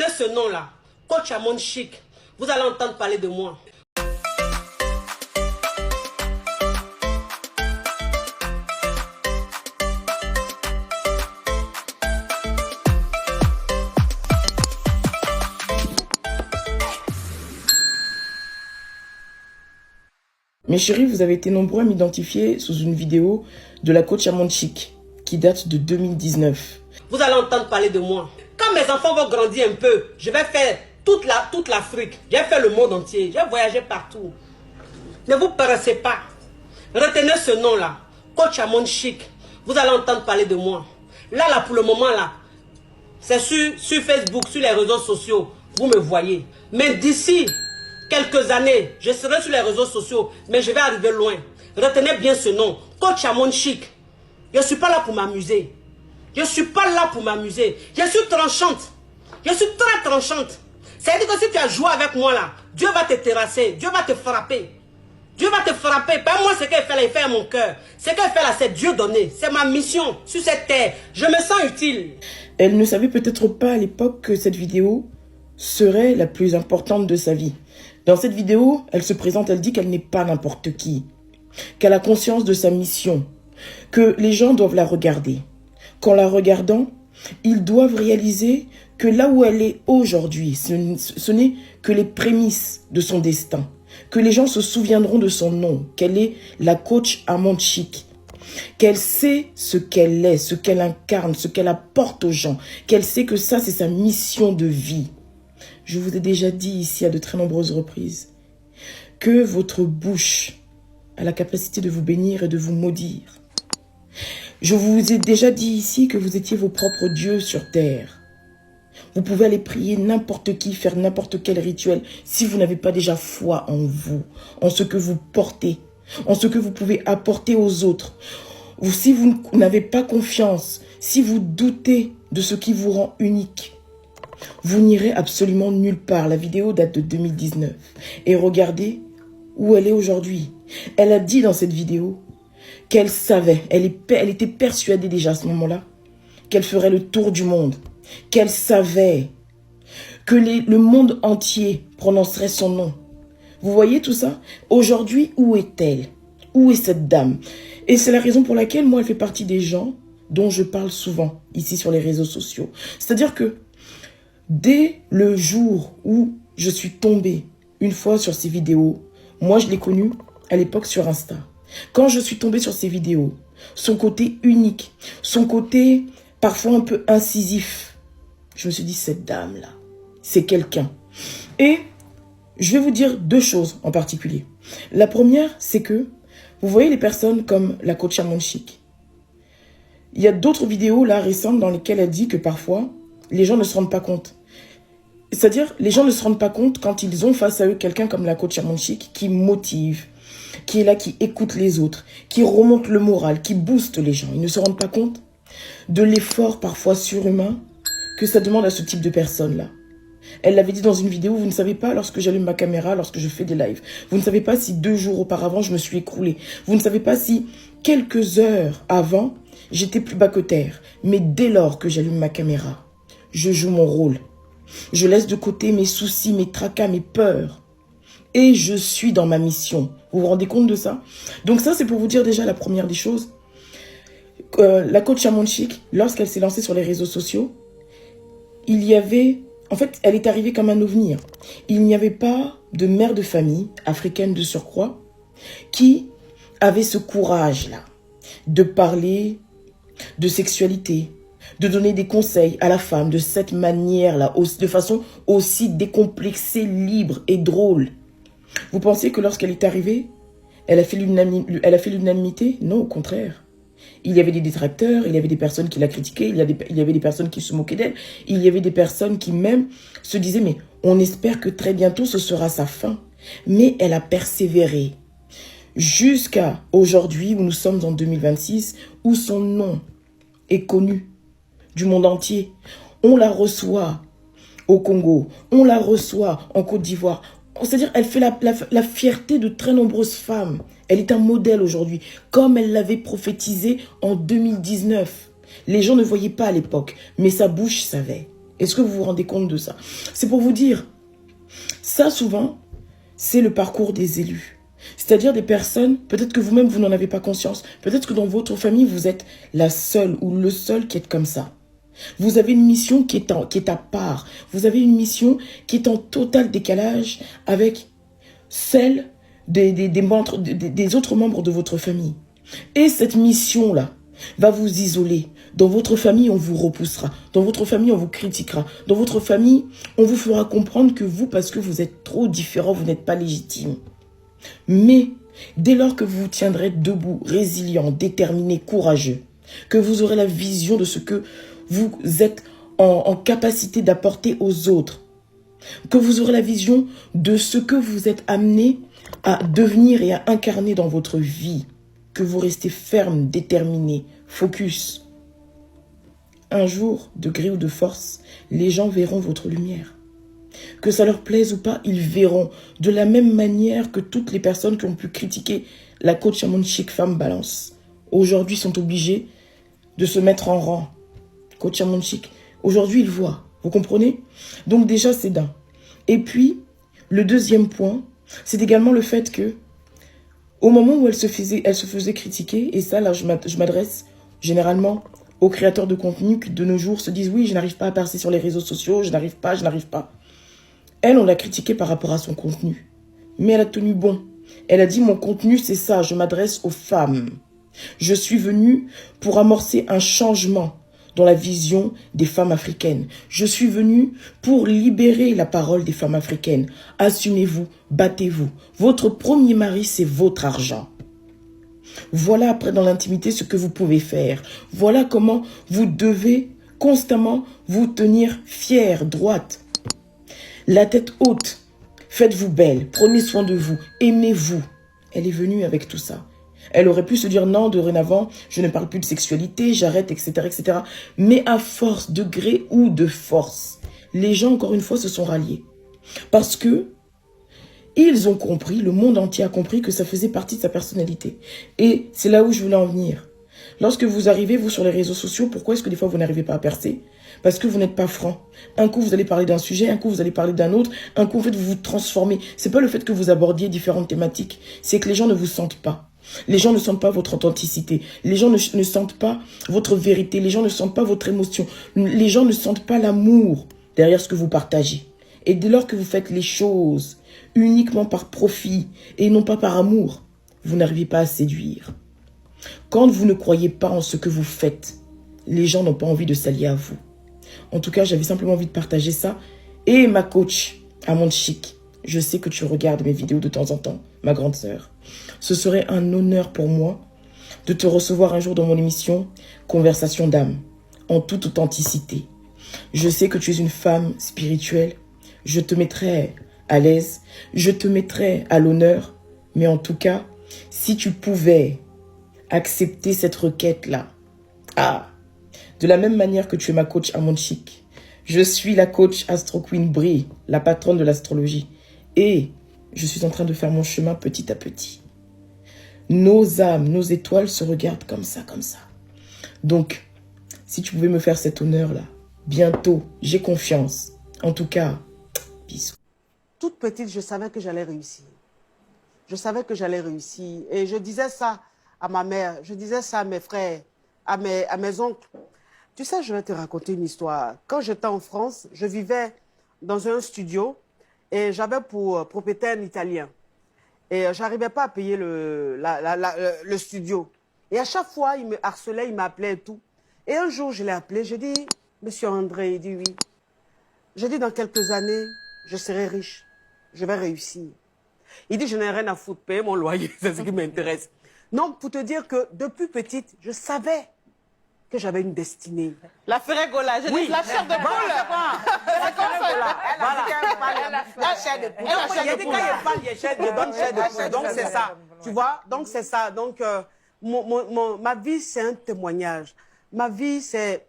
Retenez ce nom-là, Coach Amon Chic. Vous allez entendre parler de moi. Mes chéris, vous avez été nombreux à m'identifier sous une vidéo de la coach Amon Chic qui date de 2019. Vous allez entendre parler de moi. Quand mes enfants vont grandir un peu, je vais faire toute l'Afrique. J'ai fait le monde entier. J'ai voyagé partout. Ne vous paraissez pas. Retenez ce nom-là, Coach Amon Chic. Vous allez entendre parler de moi. Là, pour le moment, là, c'est sur Facebook, sur les réseaux sociaux. Vous me voyez. Mais d'ici quelques années, je serai sur les réseaux sociaux, mais je vais arriver loin. Retenez bien ce nom, Coach Amon Chic. Je ne suis pas là pour m'amuser. Je ne suis pas là pour m'amuser. Je suis tranchante. Je suis très tranchante. C'est-à-dire que si tu as joué avec moi là, Dieu va te terrasser, Dieu va te frapper. Dieu va te frapper. Pas moi ce qu'il fait là, il fait à mon cœur. Ce qu'il fait là, c'est Dieu donné. C'est ma mission sur cette terre. Je me sens utile. Elle ne savait peut-être pas à l'époque que cette vidéo serait la plus importante de sa vie. Dans cette vidéo, elle se présente, elle dit qu'elle n'est pas n'importe qui, qu'elle a conscience de sa mission, que les gens doivent la regarder. Qu'en la regardant, ils doivent réaliser que là où elle est aujourd'hui, ce n'est que les prémices de son destin, que les gens se souviendront de son nom, qu'elle est la coach Amon Chic, qu'elle sait ce qu'elle est, ce qu'elle incarne, ce qu'elle apporte aux gens, qu'elle sait que ça, c'est sa mission de vie. Je vous ai déjà dit ici à de très nombreuses reprises que votre bouche a la capacité de vous bénir et de vous maudire. Je vous ai déjà dit ici que vous étiez vos propres dieux sur terre. Vous pouvez aller prier n'importe qui, faire n'importe quel rituel si vous n'avez pas déjà foi en vous, en ce que vous portez, en ce que vous pouvez apporter aux autres. Ou si vous n'avez pas confiance, si vous doutez de ce qui vous rend unique, vous n'irez absolument nulle part. La vidéo date de 2019. Et regardez où elle est aujourd'hui. Elle a dit dans cette vidéo qu'elle savait, elle était persuadée déjà à ce moment-là, qu'elle ferait le tour du monde. Qu'elle savait que le monde entier prononcerait son nom. Vous voyez tout ça? Aujourd'hui, où est-elle? Où est cette dame? Et c'est la raison pour laquelle moi, elle fait partie des gens dont je parle souvent ici sur les réseaux sociaux. C'est-à-dire que dès le jour où je suis tombée une fois sur ces vidéos, moi je l'ai connue à l'époque sur Insta. Quand je suis tombée sur ces vidéos, son côté unique, son côté parfois un peu incisif, je me suis dit, cette dame-là, c'est quelqu'un. Et je vais vous dire deux choses en particulier. La première, c'est que vous voyez les personnes comme la coach Amon Chic. Il y a d'autres vidéos là récentes dans lesquelles elle dit que parfois, les gens ne se rendent pas compte. C'est-à-dire, les gens ne se rendent pas compte quand ils ont face à eux quelqu'un comme la coach Amon Chic qui motive, qui est là, qui écoute les autres, qui remonte le moral, qui booste les gens. Ils ne se rendent pas compte de l'effort parfois surhumain que ça demande à ce type de personnes-là. Elle l'avait dit dans une vidéo, vous ne savez pas lorsque j'allume ma caméra, lorsque je fais des lives. Vous ne savez pas si 2 jours auparavant, je me suis écroulée. Vous ne savez pas si quelques heures avant, j'étais plus bas que terre. Mais dès lors que j'allume ma caméra, je joue mon rôle. Je laisse de côté mes soucis, mes tracas, mes peurs. Et je suis dans ma mission. Vous vous rendez compte de ça? Donc ça, c'est pour vous dire déjà la première des choses. La coach Amon Chic, lorsqu'elle s'est lancée sur les réseaux sociaux, il y avait... En fait, elle est arrivée comme un ovni. Il n'y avait pas de mère de famille, africaine de surcroît, qui avait ce courage-là de parler de sexualité, de donner des conseils à la femme de cette manière-là, de façon aussi décomplexée, libre et drôle. Vous pensez que lorsqu'elle est arrivée, elle a fait l'unanimité? Non, au contraire. Il y avait des détracteurs, il y avait des personnes qui la critiquaient, il y avait des personnes qui se moquaient d'elle, il y avait des personnes qui même se disaient « mais on espère que très bientôt ce sera sa fin ». Mais elle a persévéré jusqu'à aujourd'hui où nous sommes en 2026, où son nom est connu du monde entier. On la reçoit au Congo, on la reçoit en Côte d'Ivoire. C'est-à-dire elle fait la fierté de très nombreuses femmes. Elle est un modèle aujourd'hui, comme elle l'avait prophétisé en 2019. Les gens ne voyaient pas à l'époque, mais sa bouche savait. Est-ce que vous vous rendez compte de ça? C'est pour vous dire, ça souvent, c'est le parcours des élus. C'est-à-dire des personnes, peut-être que vous-même, vous n'en avez pas conscience. Peut-être que dans votre famille, vous êtes la seule ou le seul qui est comme ça. Vous avez une mission qui est à part. Vous avez une mission qui est en total décalage avec celle des autres membres de votre famille. Et cette mission-là va vous isoler. Dans votre famille, on vous repoussera. Dans votre famille, on vous critiquera. Dans votre famille, on vous fera comprendre que vous, parce que vous êtes trop différent, vous n'êtes pas légitime. Mais dès lors que vous vous tiendrez debout, résilient, déterminé, courageux, que vous aurez la vision de ce que vous êtes en capacité d'apporter aux autres, que vous aurez la vision de ce que vous êtes amené à devenir et à incarner dans votre vie, que vous restez ferme, déterminé, focus. Un jour, de gré ou de force, les gens verront votre lumière. Que ça leur plaise ou pas, ils verront. De la même manière que toutes les personnes qui ont pu critiquer la coach Amon Chic Femme Balance, aujourd'hui sont obligées de se mettre en rang. Coach Amon Chic, aujourd'hui ils voient. Vous comprenez? Donc déjà c'est d'un. Et puis, le deuxième point, c'est également le fait que au moment où elle se faisait critiquer, et ça là je m'adresse généralement aux créateurs de contenu qui de nos jours se disent oui, je n'arrive pas à percer sur les réseaux sociaux, je n'arrive pas. Elle, on l'a critiquée par rapport à son contenu. Mais elle a tenu bon. Elle a dit mon contenu c'est ça, je m'adresse aux femmes. Je suis venue pour amorcer un changement dans la vision des femmes africaines. Je suis venue pour libérer la parole des femmes africaines. Assumez-vous, battez-vous. Votre premier mari, c'est votre argent. Voilà après dans l'intimité ce que vous pouvez faire. Voilà comment vous devez constamment vous tenir fière, droite. La tête haute. Faites-vous belle. Prenez soin de vous. Aimez-vous. Elle est venue avec tout ça. Elle aurait pu se dire non, dorénavant, je ne parle plus de sexualité, j'arrête, etc., etc. Mais à force, de gré ou de force, les gens, encore une fois, se sont ralliés. Parce que ils ont compris, le monde entier a compris que ça faisait partie de sa personnalité. Et c'est là où je voulais en venir. Lorsque vous arrivez, vous, sur les réseaux sociaux, pourquoi est-ce que des fois vous n'arrivez pas à percer? Parce que vous n'êtes pas franc. Un coup, vous allez parler d'un sujet, un coup, vous allez parler d'un autre, un coup, en fait, vous vous transformez. C'est pas le fait que vous abordiez différentes thématiques, c'est que les gens ne vous sentent pas. Les gens ne sentent pas votre authenticité. Les gens ne sentent pas votre vérité. Les gens ne sentent pas votre émotion. Les gens ne sentent pas l'amour derrière ce que vous partagez. Et dès lors que vous faites les choses uniquement par profit et non pas par amour, vous n'arrivez pas à séduire. Quand vous ne croyez pas en ce que vous faites, les gens n'ont pas envie de s'allier à vous. En tout cas, j'avais simplement envie de partager ça. Et ma coach, Amon Chic, je sais que tu regardes mes vidéos de temps en temps, ma grande sœur. Ce serait un honneur pour moi de te recevoir un jour dans mon émission Conversation d'âme, en toute authenticité. Je sais que tu es une femme spirituelle. Je te mettrai à l'aise, je te mettrai à l'honneur. Mais en tout cas, si tu pouvais accepter cette requête-là, de la même manière que tu es ma coach Amon Chic, je suis la coach Astro Queen Brie, la patronne de l'astrologie. Et je suis en train de faire mon chemin petit à petit. Nos âmes, nos étoiles se regardent comme ça, comme ça. Donc, si tu pouvais me faire cet honneur-là, bientôt, j'ai confiance. En tout cas, bisous. Toute petite, je savais que j'allais réussir. Je savais que j'allais réussir. Et je disais ça à ma mère, je disais ça à mes frères, à mes oncles. Tu sais, je vais te raconter une histoire. Quand j'étais en France, je vivais dans un studio et j'avais pour propriétaire un Italien. Et je n'arrivais pas à payer le studio. Et à chaque fois, il me harcelait, il m'appelait et tout. Et un jour, je l'ai appelé, j'ai dit, Monsieur André, il dit oui. J'ai dit, dans quelques années, je serai riche. Je vais réussir. Il dit, je n'ai rien à foutre, payer mon loyer, c'est ce qui m'intéresse. Non, pour te dire que depuis petite, je savais que j'avais une destinée. La Ferregola, je dis la chair de poule. C'est comme ça. Voilà. La chair de poule. Il y a des quand il parle, il donne chair de poule. Donc c'est ça. Tu vois? Donc c'est ça. Donc ma vie, c'est un témoignage. Ma vie, c'est...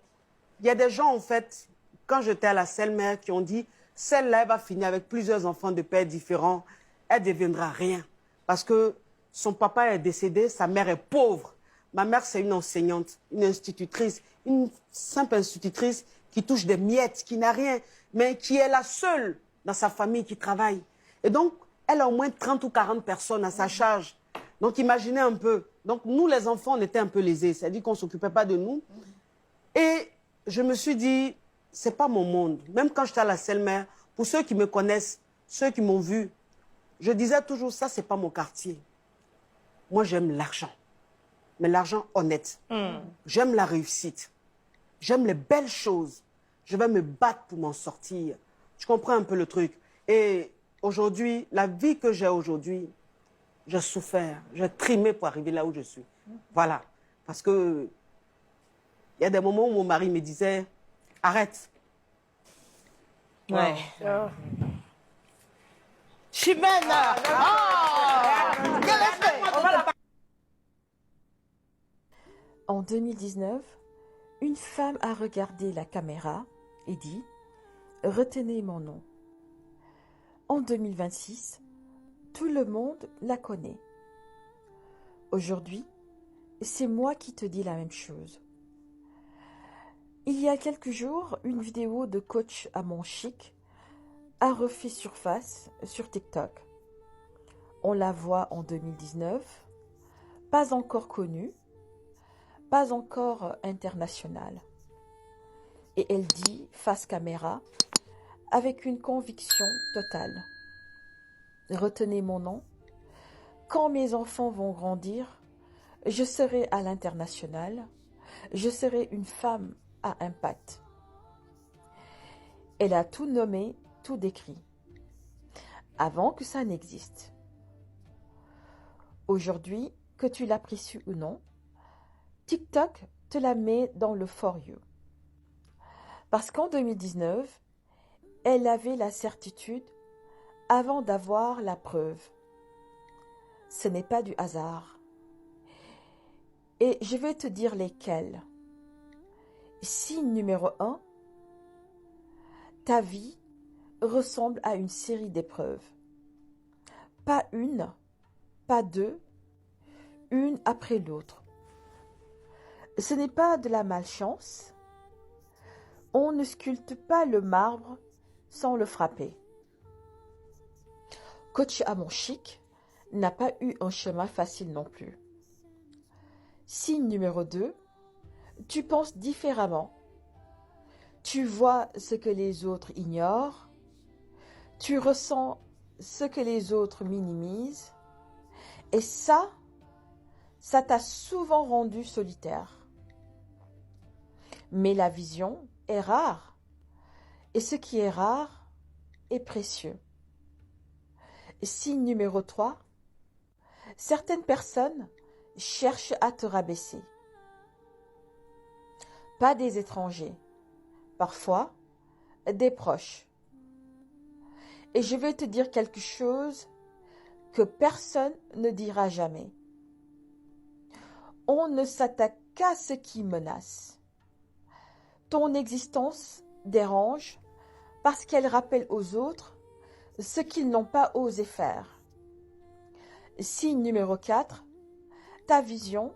Il y a des gens, en fait, quand j'étais à la Selle-Mère, qui ont dit, celle-là, elle va finir avec plusieurs enfants de pères différents. Elle ne deviendra rien. Parce que son papa est décédé, sa mère est pauvre. Ma mère, c'est une enseignante, une institutrice, une simple institutrice qui touche des miettes, qui n'a rien, mais qui est la seule dans sa famille qui travaille. Et donc, elle a au moins 30 ou 40 personnes à sa charge. Donc, imaginez un peu. Donc, nous, les enfants, on était un peu lésés. C'est-à-dire qu'on ne s'occupait pas de nous. Et je me suis dit, c'est pas mon monde. Même quand j'étais à la Selle-Mère, pour ceux qui me connaissent, ceux qui m'ont vu, je disais toujours, ça, c'est pas mon quartier. Moi, j'aime l'argent. Mais l'argent honnête. J'aime la réussite. J'aime les belles choses. Je vais me battre pour m'en sortir. Je comprends un peu le truc. Et aujourd'hui, la vie que j'ai aujourd'hui, j'ai souffert, j'ai trimé pour arriver là où je suis. Voilà. Parce que il y a des moments où mon mari me disait, arrête. Ouais. Chimène! Quel respect! En 2019, une femme a regardé la caméra et dit « Retenez mon nom ». En 2026, tout le monde la connaît. Aujourd'hui, c'est moi qui te dis la même chose. Il y a quelques jours, une vidéo de coach à mon chic a refait surface sur TikTok. On la voit en 2019, pas encore connue, pas encore internationale. Et elle dit face caméra, avec une conviction totale. Retenez mon nom. Quand mes enfants vont grandir, je serai à l'international. Je serai une femme à impact. Elle a tout nommé, tout décrit, avant que ça n'existe. Aujourd'hui, que tu l'apprécies ou non, TikTok te la met dans le For You. Parce qu'en 2019, elle avait la certitude avant d'avoir la preuve. Ce n'est pas du hasard. Et je vais te dire lesquels. Signe numéro 1, ta vie ressemble à une série d'épreuves. Pas une, pas deux, une après l'autre. Ce n'est pas de la malchance. On ne sculpte pas le marbre sans le frapper. Coach à mon chic n'a pas eu un chemin facile non plus. Signe numéro 2, tu penses différemment. Tu vois ce que les autres ignorent. Tu ressens ce que les autres minimisent. Et ça t'a souvent rendu solitaire. Mais la vision est rare. Et ce qui est rare est précieux. Signe numéro 3, certaines personnes cherchent à te rabaisser. Pas des étrangers, parfois des proches. Et je vais te dire quelque chose que personne ne dira jamais. On ne s'attaque qu'à ce qui menace. Ton existence dérange parce qu'elle rappelle aux autres ce qu'ils n'ont pas osé faire. Signe numéro 4, ta vision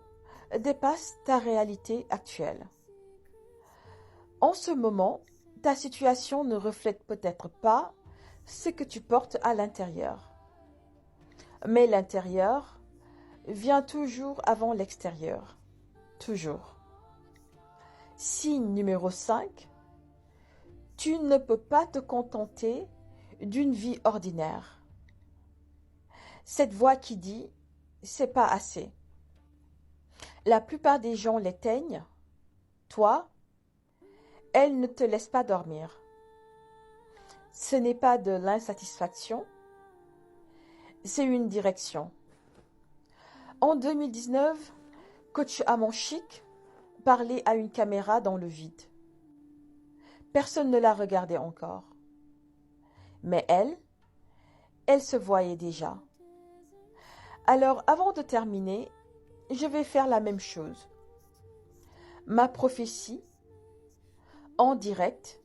dépasse ta réalité actuelle. En ce moment, ta situation ne reflète peut-être pas ce que tu portes à l'intérieur. Mais l'intérieur vient toujours avant l'extérieur. Toujours. Signe numéro 5, tu ne peux pas te contenter d'une vie ordinaire. Cette voix qui dit « c'est pas assez ». La plupart des gens l'éteignent. Toi, elle ne te laisse pas dormir. Ce n'est pas de l'insatisfaction, c'est une direction. En 2019, coach à mon chic parlait à une caméra dans le vide. Personne ne la regardait encore. Mais elle se voyait déjà. Alors, avant de terminer, je vais faire la même chose. Ma prophétie, en direct,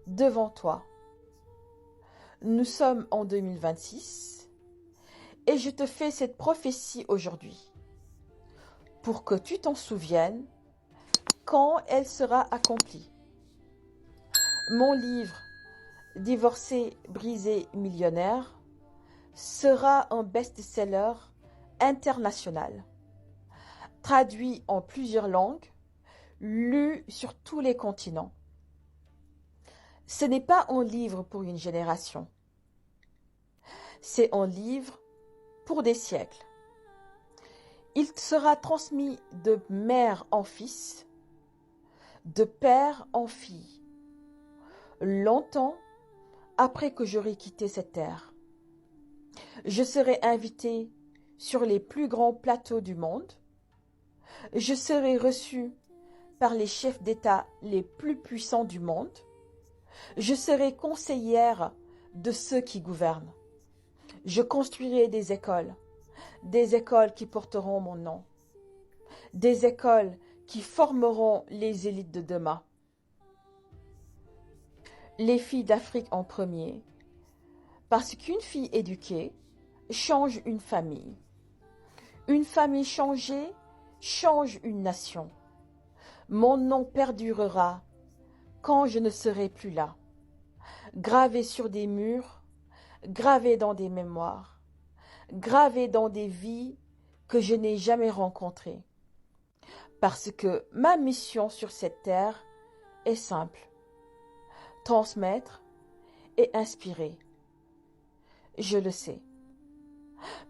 devant toi. Nous sommes en 2026 et je te fais cette prophétie aujourd'hui pour que tu t'en souviennes quand elle sera accomplie. Mon livre « Divorcé, brisé, millionnaire » sera un best-seller international, traduit en plusieurs langues, lu sur tous les continents. Ce n'est pas un livre pour une génération, c'est un livre pour des siècles. Il sera transmis de mère en fils, de père en fille, longtemps après que j'aurai quitté cette terre. Je serai invité sur les plus grands plateaux du monde. Je serai reçu par les chefs d'État les plus puissants du monde. Je serai conseillère de ceux qui gouvernent. Je construirai des écoles qui porteront mon nom, des écoles qui formeront les élites de demain. Les filles d'Afrique en premier, parce qu'une fille éduquée change une famille. Une famille changée change une nation. Mon nom perdurera quand je ne serai plus là, gravé sur des murs, gravé dans des mémoires, gravé dans des vies que je n'ai jamais rencontrées. Parce que ma mission sur cette terre est simple: transmettre et inspirer. Je le sais.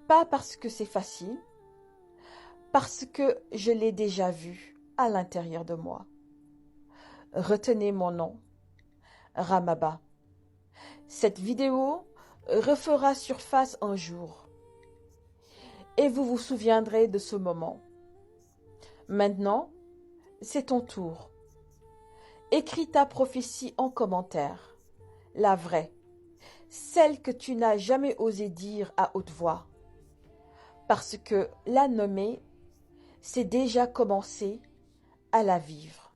Pas parce que c'est facile, parce que je l'ai déjà vu à l'intérieur de moi. Retenez mon nom, Ramaba. Cette vidéo refera surface un jour et vous vous souviendrez de ce moment. Maintenant, c'est ton tour. Écris ta prophétie en commentaire, la vraie, celle que tu n'as jamais osé dire à haute voix, parce que la nommer, c'est déjà commencer à la vivre.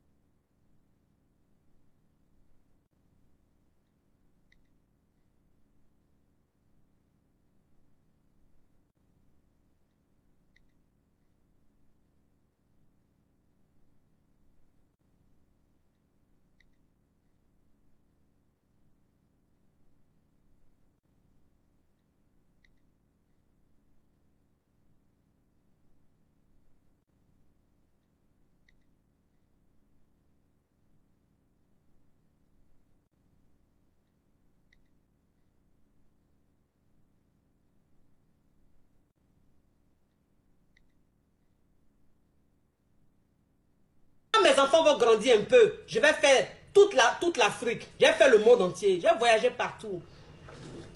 Mes enfants vont grandir un peu. Je vais faire toute l'Afrique. J'ai fait le monde entier. J'ai voyagé partout.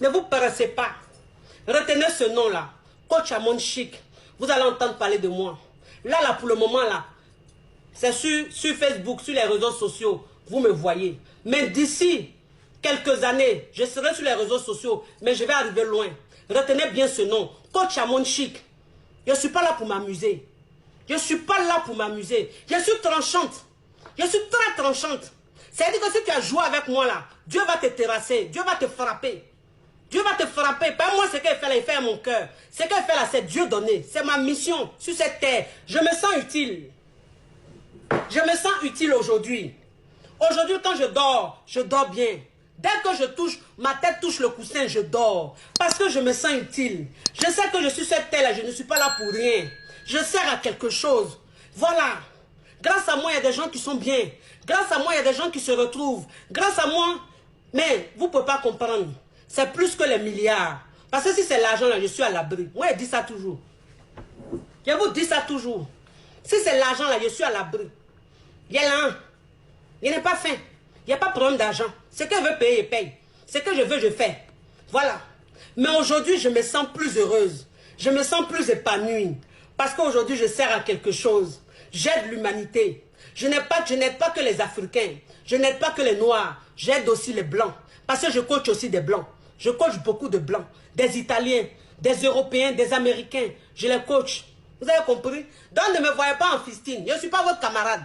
Ne vous paraissez pas. Retenez ce nom-là. Coach Amon Chic. Vous allez entendre parler de moi. Là, pour le moment, là, c'est sur Facebook, sur les réseaux sociaux. Vous me voyez. Mais d'ici quelques années, je serai sur les réseaux sociaux. Mais je vais arriver loin. Retenez bien ce nom. Coach Amon Chic. Je ne suis pas là pour m'amuser. Je ne suis pas là pour m'amuser. Je suis tranchante. Je suis très tranchante. C'est-à-dire que si tu as joué avec moi là, Dieu va te terrasser. Dieu va te frapper. Dieu va te frapper. Pas moi ce qu'il fait là, il fait à mon cœur. Ce qu'il fait là, c'est Dieu donné. C'est ma mission sur cette terre. Je me sens utile. Je me sens utile aujourd'hui. Aujourd'hui, quand je dors bien. Dès que ma tête touche le coussin, je dors. Parce que je me sens utile. Je sais que je suis sur cette terre là, je ne suis pas là pour rien. Je sers à quelque chose. Voilà. Grâce à moi, il y a des gens qui sont bien. Grâce à moi, il y a des gens qui se retrouvent. Grâce à moi, mais vous ne pouvez pas comprendre. C'est plus que les milliards. Parce que si c'est l'argent, là, je suis à l'abri. Moi, je dis ça toujours. Je vous dis ça toujours. Si c'est l'argent, là, je suis à l'abri. Il est là. Il n'est pas faim. Il n'y a pas de problème d'argent. Ce que je veux payer, je paye. Ce que je veux, je fais. Voilà. Mais aujourd'hui, je me sens plus heureuse. Je me sens plus épanouie. Parce qu'aujourd'hui, je sers à quelque chose. J'aide l'humanité. Je n'aide pas que les Africains. Je n'aide pas que les Noirs. J'aide aussi les Blancs. Parce que je coach aussi des Blancs. Je coach beaucoup de Blancs. Des Italiens, des Européens, des Américains. Je les coach. Vous avez compris? Donc ne me voyez pas en fistine. Je ne suis pas votre camarade.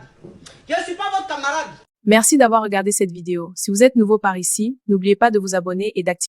Je ne suis pas votre camarade. Merci d'avoir regardé cette vidéo. Si vous êtes nouveau par ici, n'oubliez pas de vous abonner et d'activer